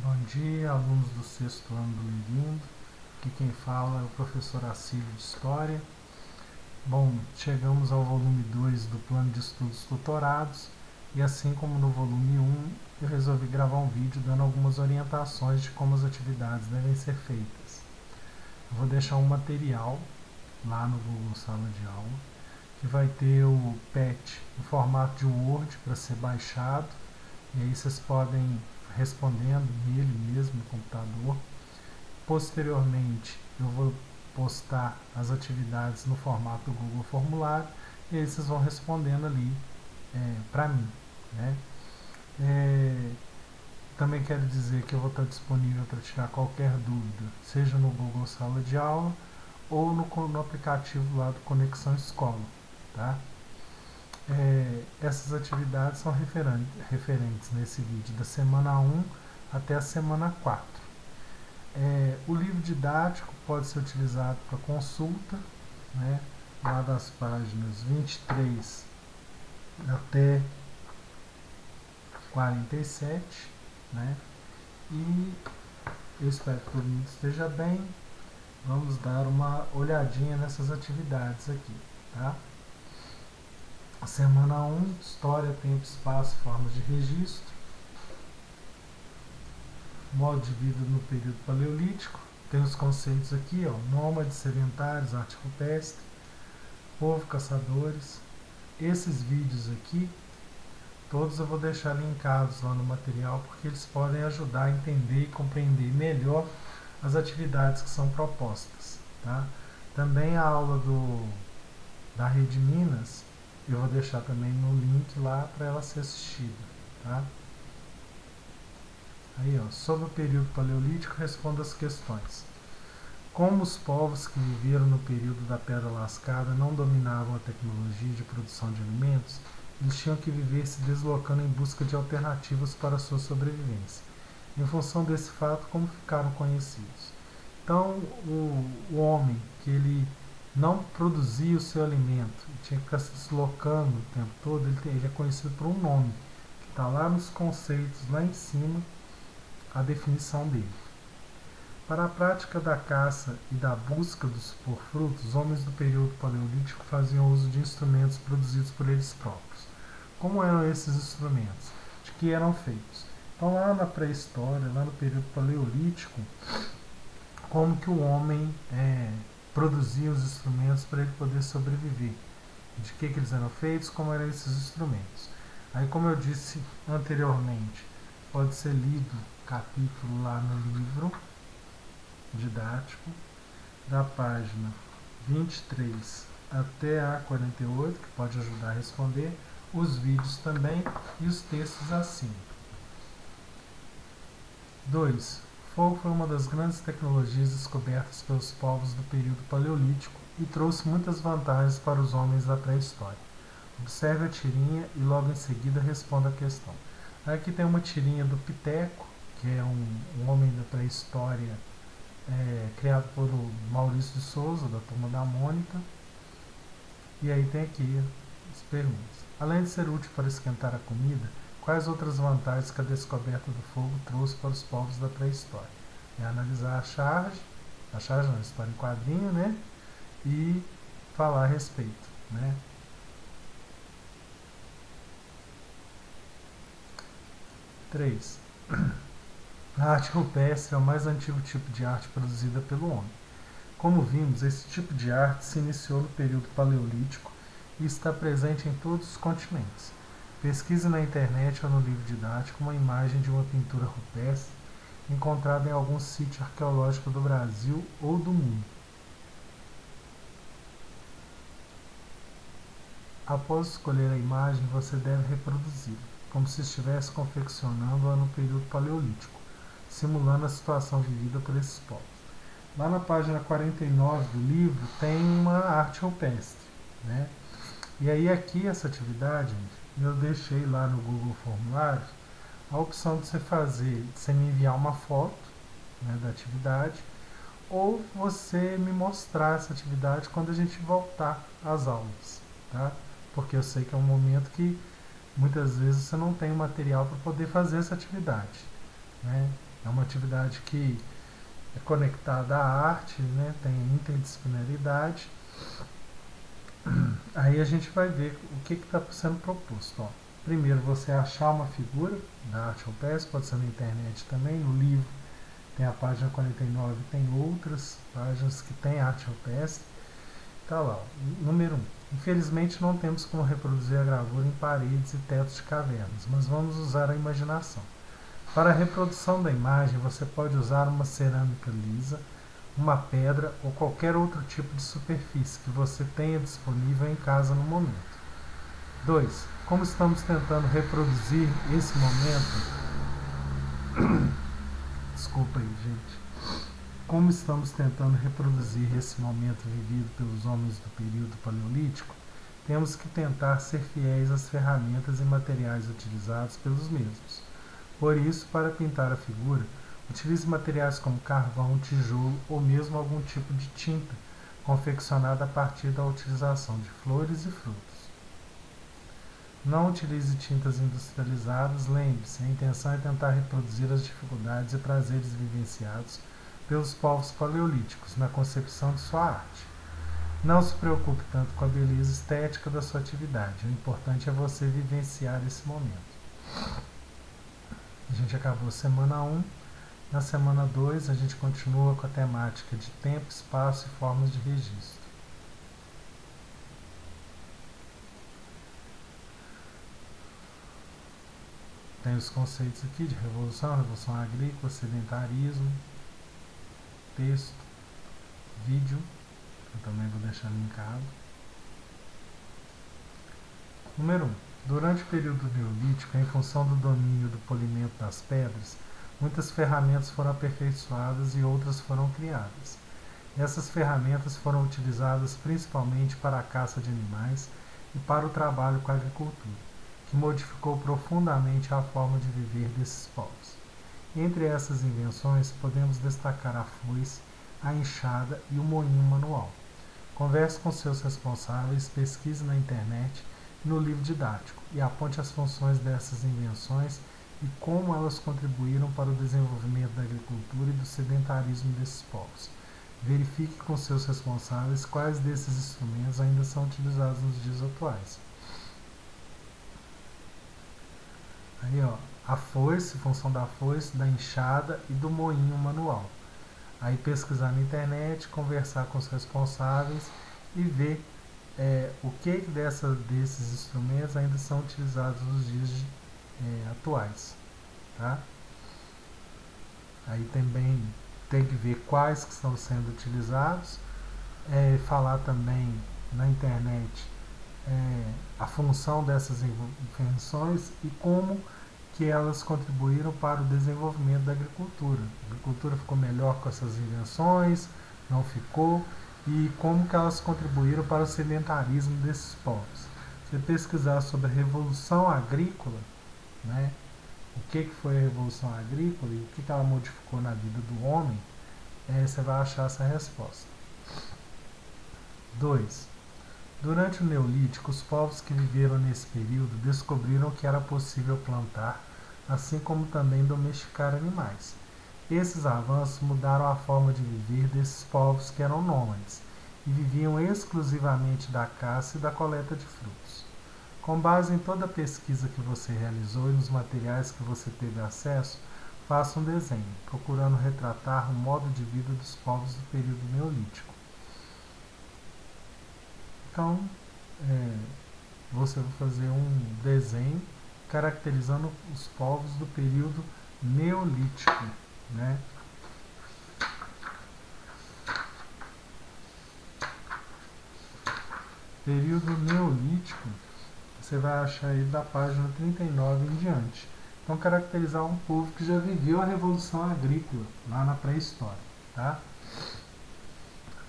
Bom dia, alunos do sexto ano do Levindo. Aqui quem fala é o professor Acílio de História. Bom, chegamos ao volume 2 do Plano de Estudos Tutorados e assim como no volume 1, eu resolvi gravar um vídeo dando algumas orientações de como as atividades devem ser feitas. Eu vou deixar um material lá no Google Sala de Aula, que vai ter o PET em formato de Word para ser baixado, e aí vocês podem ir respondendo nele mesmo no computador. Posteriormente, eu vou postar as atividades no formato do Google Formulário e aí vocês vão respondendo ali para mim, né? Também quero dizer que eu vou estar disponível para tirar qualquer dúvida, seja no Google Sala de Aula ou no aplicativo lá do Conexão Escola, tá? Essas atividades são referentes nesse vídeo da semana 1 até a semana 4. O livro didático pode ser utilizado para consulta, né, lá das páginas 23 até 47, né, e eu espero que todo mundo esteja bem. Vamos dar uma olhadinha nessas atividades aqui, tá? A semana 1, História, Tempo, Espaço, Formas de Registro. Modo de vida no período paleolítico. Tem os conceitos aqui, ó: nômades, sedentários, arte rupestre, povo, caçadores. Esses vídeos aqui, todos eu vou deixar linkados lá no material, porque eles podem ajudar a entender e compreender melhor as atividades que são propostas, tá? Também a aula da Rede Minas, eu vou deixar também no link lá para ela ser assistida, tá? Aí, ó, sobre o período paleolítico, respondo as questões. Como os povos que viveram no período da Pedra Lascada não dominavam a tecnologia de produção de alimentos, eles tinham que viver se deslocando em busca de alternativas para a sua sobrevivência. Em função desse fato, como ficaram conhecidos? Então, o homem que ele não produzia o seu alimento, tinha que ficar se deslocando o tempo todo, ele é conhecido por um nome, que está lá nos conceitos, lá em cima, a definição dele. Para a prática da caça e da busca por frutos, os homens do período paleolítico faziam uso de instrumentos produzidos por eles próprios. Como eram esses instrumentos? De que eram feitos? Então, lá na pré-história, lá no período paleolítico, como que o homem produzia os instrumentos para ele poder sobreviver? De que eles eram feitos? Como eram esses instrumentos? Aí, como eu disse anteriormente, pode ser lido capítulo lá no livro didático, da página 23 até a 48, que pode ajudar a responder, os vídeos também e os textos acima. 2. Fogo foi uma das grandes tecnologias descobertas pelos povos do período paleolítico e trouxe muitas vantagens para os homens da pré-história. Observe a tirinha e logo em seguida responda a questão. Aqui tem uma tirinha do Piteco, que é um homem da pré-história criado por Maurício de Souza, da Turma da Mônica. E aí tem aqui as perguntas. Além de ser útil para esquentar a comida, quais outras vantagens que a descoberta do fogo trouxe para os povos da pré-história? É analisar a charge não, a história em quadrinho, né? E falar a respeito, né? 3. A arte rupestre é o mais antigo tipo de arte produzida pelo homem. Como vimos, esse tipo de arte se iniciou no período paleolítico e está presente em todos os continentes. Pesquise na internet ou no livro didático uma imagem de uma pintura rupestre encontrada em algum sítio arqueológico do Brasil ou do mundo. Após escolher a imagem, você deve reproduzi-la, como se estivesse confeccionando-a no período paleolítico, simulando a situação vivida por esses povos. Lá na página 49 do livro tem uma arte rupestre, né? E aí aqui essa atividade, eu deixei lá no Google Formulários a opção de você me enviar uma foto, né, da atividade, ou você me mostrar essa atividade quando a gente voltar às aulas, tá? Porque eu sei que é um momento que muitas vezes você não tem o material para poder fazer essa atividade, né? É uma atividade que é conectada à arte, né? Tem interdisciplinaridade. Aí a gente vai ver o que está sendo proposto. Ó. Primeiro, você achar uma figura da arte rupestre, pode ser na internet também, no livro tem a página 49, tem outras páginas que tem arte rupestre. Tá lá, ó. Número 1. Infelizmente não temos como reproduzir a gravura em paredes e tetos de cavernas, mas vamos usar a imaginação. Para a reprodução da imagem, você pode usar uma cerâmica lisa, uma pedra ou qualquer outro tipo de superfície que você tenha disponível em casa no momento. 2. Como estamos tentando reproduzir esse momento... Desculpa aí, gente. Como estamos tentando reproduzir esse momento vivido pelos homens do período paleolítico, temos que tentar ser fiéis às ferramentas e materiais utilizados pelos mesmos. Por isso, para pintar a figura, utilize materiais como carvão, tijolo ou mesmo algum tipo de tinta, confeccionada a partir da utilização de flores e frutos. Não utilize tintas industrializadas, lembre-se, a intenção é tentar reproduzir as dificuldades e prazeres vivenciados pelos povos paleolíticos na concepção de sua arte. Não se preocupe tanto com a beleza estética da sua atividade, o importante é você vivenciar esse momento. A gente acabou a semana 1. Na semana 2, a gente continua com a temática de tempo, espaço e formas de registro. Tem os conceitos aqui de revolução, revolução agrícola, sedentarismo, texto, vídeo, eu também vou deixar linkado. Número 1. Durante o período neolítico, em função do domínio do polimento das pedras, muitas ferramentas foram aperfeiçoadas e outras foram criadas. Essas ferramentas foram utilizadas principalmente para a caça de animais e para o trabalho com a agricultura, que modificou profundamente a forma de viver desses povos. Entre essas invenções, podemos destacar a foice, a enxada e o moinho manual. Converse com seus responsáveis, pesquise na internet e no livro didático e aponte as funções dessas invenções e como elas contribuíram para o desenvolvimento da agricultura e do sedentarismo desses povos. Verifique com seus responsáveis quais desses instrumentos ainda são utilizados nos dias atuais. Aí, ó, a foice, função da foice, da enxada e do moinho manual. Aí pesquisar na internet, conversar com os responsáveis e ver o que desses instrumentos ainda são utilizados nos dias atuais. Tá? Aí também tem que ver quais que estão sendo utilizados, falar também na internet a função dessas invenções e como que elas contribuíram para o desenvolvimento da agricultura. A agricultura ficou melhor com essas invenções, não ficou, e como que elas contribuíram para o sedentarismo desses povos. Se você pesquisar sobre a Revolução Agrícola, né, o que foi a Revolução Agrícola e o que ela modificou na vida do homem, você vai achar essa resposta. 2. Durante o Neolítico, os povos que viveram nesse período descobriram que era possível plantar, assim como também domesticar animais. Esses avanços mudaram a forma de viver desses povos que eram nômades e viviam exclusivamente da caça e da coleta de frutos. Com base em toda a pesquisa que você realizou e nos materiais que você teve acesso, faça um desenho, procurando retratar o modo de vida dos povos do período Neolítico. Então, você vai fazer um desenho caracterizando os povos do período Neolítico, né? Período Neolítico, você vai achar aí da página 39 em diante. Então, caracterizar um povo que já viveu a Revolução Agrícola, lá na pré-história, tá?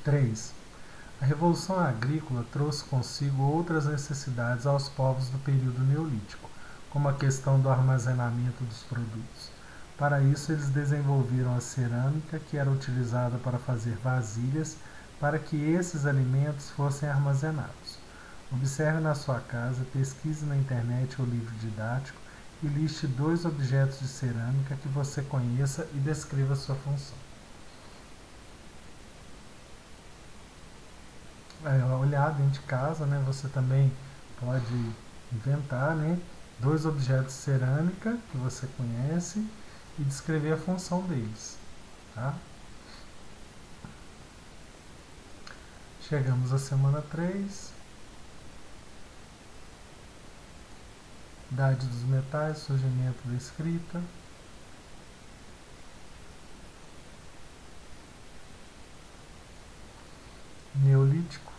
3. A Revolução Agrícola trouxe consigo outras necessidades aos povos do período Neolítico, como a questão do armazenamento dos produtos. Para isso, eles desenvolveram a cerâmica, que era utilizada para fazer vasilhas, para que esses alimentos fossem armazenados. Observe na sua casa, pesquise na internet ou livro didático e liste 2 objetos de cerâmica que você conheça e descreva sua função. Olhar dentro de casa, né? Você também pode inventar, né? 2 objetos de cerâmica que você conhece e descrever a função deles, tá? Chegamos à semana 3. Idade dos metais, surgimento da escrita. Neolítico.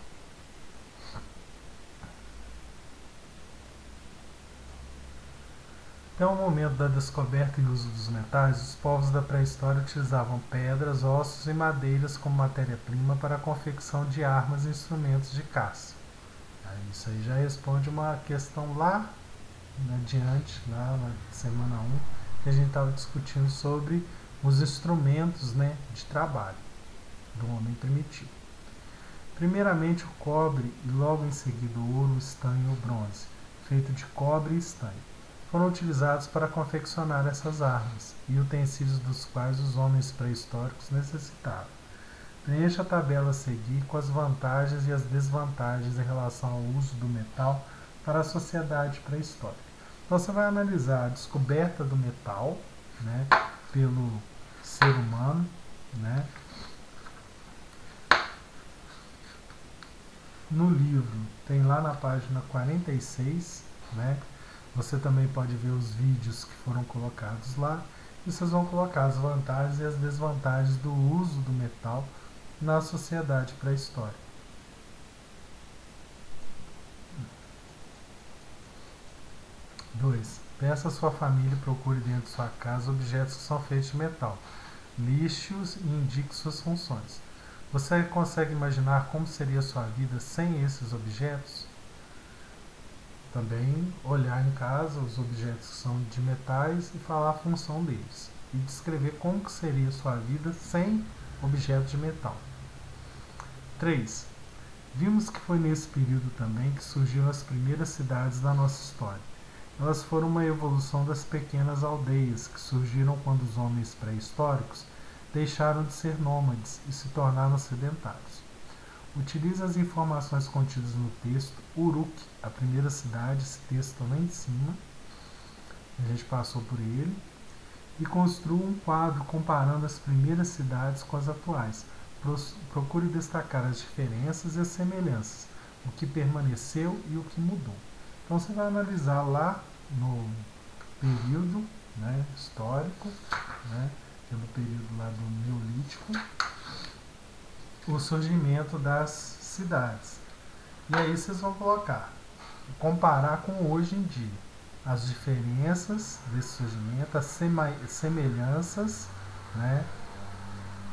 Até o momento da descoberta e uso dos metais, os povos da pré-história utilizavam pedras, ossos e madeiras como matéria-prima para a confecção de armas e instrumentos de caça. Isso aí já responde uma questão lá adiante, lá na semana 1, que a gente estava discutindo sobre os instrumentos, né, de trabalho do homem primitivo. Primeiramente o cobre e logo em seguida o ouro, o estanho e o bronze, feito de cobre e estanho, foram utilizados para confeccionar essas armas e utensílios dos quais os homens pré-históricos necessitavam. Preencha a tabela a seguir com as vantagens e as desvantagens em relação ao uso do metal para a sociedade pré-histórica. Então você vai analisar a descoberta do metal, né, pelo ser humano, né. No livro tem lá na página 46, né, você também pode ver os vídeos que foram colocados lá e vocês vão colocar as vantagens e as desvantagens do uso do metal na sociedade pré-histórica. 2. Peça a sua família e procure dentro de sua casa objetos que são feitos de metal. Liste-os e indique suas funções. Você consegue imaginar como seria a sua vida sem esses objetos? Também olhar em casa os objetos que são de metais e falar a função deles. E descrever como que seria a sua vida sem objetos de metal. 3. Vimos que foi nesse período também que surgiram as primeiras cidades da nossa história. Elas foram uma evolução das pequenas aldeias que surgiram quando os homens pré-históricos deixaram de ser nômades e se tornaram sedentários. Utilize as informações contidas no texto Uruk, a primeira cidade, esse texto está lá em cima, a gente passou por ele, e construa um quadro comparando as primeiras cidades com as atuais. Procure destacar as diferenças e as semelhanças, o que permaneceu e o que mudou. Então você vai analisar lá no período, né, histórico, né, pelo período lá do Neolítico, o surgimento das cidades. E aí vocês vão colocar, comparar com hoje em dia, as diferenças desse surgimento, as semelhanças, né,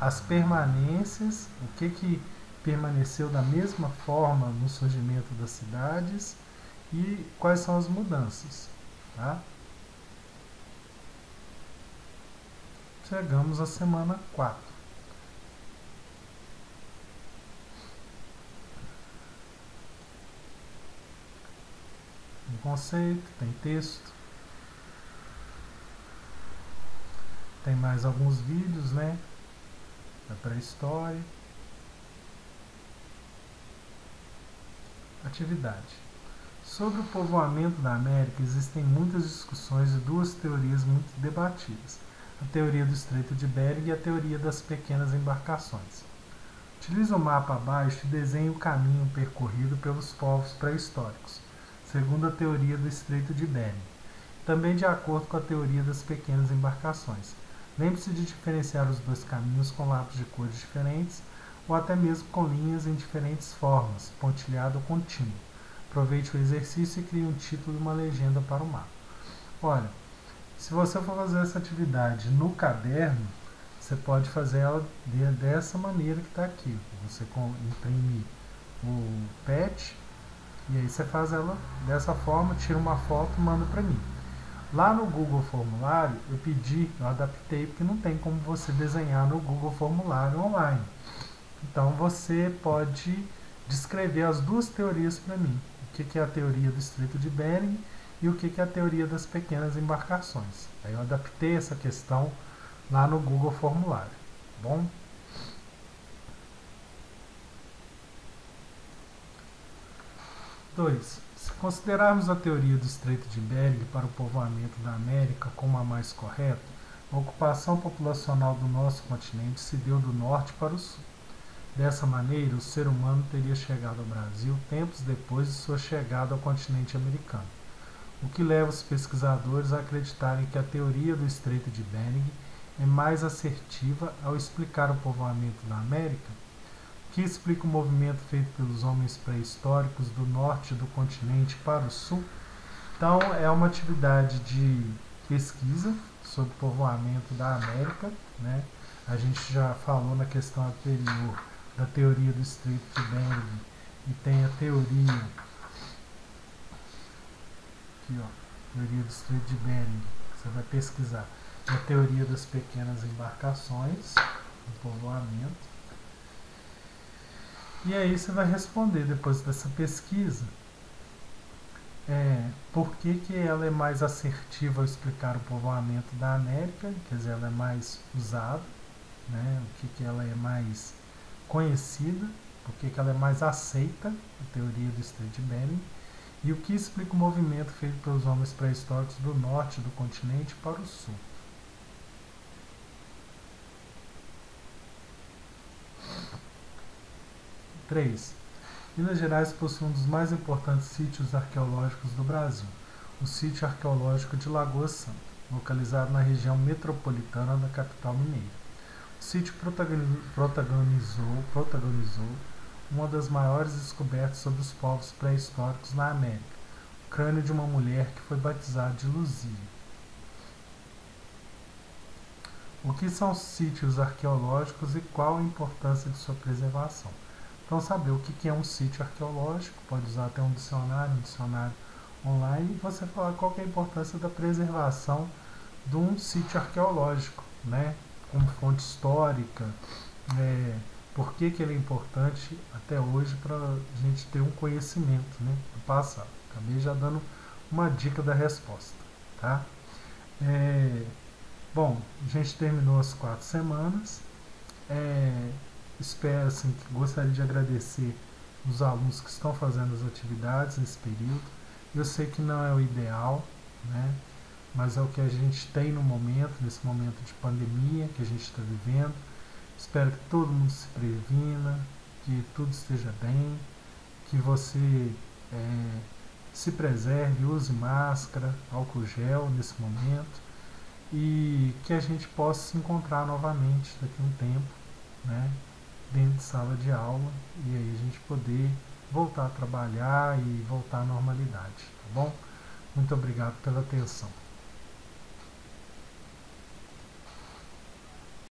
as permanências, o que permaneceu da mesma forma no surgimento das cidades e quais são as mudanças. Tá? Chegamos à semana 4. Tem conceito, tem texto, tem mais alguns vídeos, né, da pré-história. Atividade. Sobre o povoamento da América existem muitas discussões e 2 teorias muito debatidas: a teoria do Estreito de Bering e a teoria das pequenas embarcações. Utilize o mapa abaixo e desenhe o caminho percorrido pelos povos pré-históricos, segundo a teoria do Estreito de Bering, também de acordo com a teoria das pequenas embarcações. Lembre-se de diferenciar os 2 caminhos com lápis de cores diferentes ou até mesmo com linhas em diferentes formas, pontilhado ou contínuo. Aproveite o exercício e crie um título e uma legenda para o mapa. Olha, se você for fazer essa atividade no caderno, você pode fazer ela dessa maneira que está aqui. Você imprime o PET e aí você faz ela dessa forma, tira uma foto e manda para mim. Lá no Google Formulário, eu adaptei porque não tem como você desenhar no Google Formulário online. Então você pode descrever as 2 teorias para mim. O que é a teoria do Estreito de Bering e o que é a teoria das pequenas embarcações. Aí eu adaptei essa questão lá no Google Formulário, tá bom? Dois. Se considerarmos a teoria do Estreito de Bering para o povoamento da América como a mais correta, a ocupação populacional do nosso continente se deu do norte para o sul. Dessa maneira, o ser humano teria chegado ao Brasil tempos depois de sua chegada ao continente americano, o que leva os pesquisadores a acreditarem que a teoria do Estreito de Bering é mais assertiva ao explicar o povoamento da América, que explica o movimento feito pelos homens pré-históricos do norte do continente para o sul. Então, é uma atividade de pesquisa sobre o povoamento da América, né? A gente já falou na questão anterior da teoria do Estreito de Bering e tem a teoria aqui, ó, teoria do Estreito de Bering, você vai pesquisar a teoria das pequenas embarcações do povoamento. E aí você vai responder depois dessa pesquisa por que ela é mais assertiva ao explicar o povoamento da América, quer dizer, ela é mais usada, né? O que ela é mais conhecida, por que ela é mais aceita, a teoria do Estreito de Bering, e o que explica o movimento feito pelos homens pré-históricos do norte do continente para o sul. 3. Minas Gerais possui um dos mais importantes sítios arqueológicos do Brasil, o sítio arqueológico de Lagoa Santa, localizado na região metropolitana da capital mineira. O sítio protagonizou uma das maiores descobertas sobre os povos pré-históricos na América, o crânio de uma mulher que foi batizada de Luzia. O que são sítios arqueológicos e qual a importância de sua preservação? Então, saber o que é um sítio arqueológico, pode usar até um dicionário online, e você falar qual é a importância da preservação de um sítio arqueológico, né? Como fonte histórica, por que ele é importante até hoje para a gente ter um conhecimento, né, do passado. Acabei já dando uma dica da resposta, tá? Bom, a gente terminou as 4 semanas. Espero, assim, que gostaria de agradecer os alunos que estão fazendo as atividades nesse período. Eu sei que não é o ideal, né? Mas é o que a gente tem no momento, nesse momento de pandemia que a gente está vivendo. Espero que todo mundo se previna, que tudo esteja bem, que você se preserve, use máscara, álcool gel nesse momento e que a gente possa se encontrar novamente daqui a um tempo, né, dentro de sala de aula, e aí a gente poder voltar a trabalhar e voltar à normalidade, tá bom? Muito obrigado pela atenção.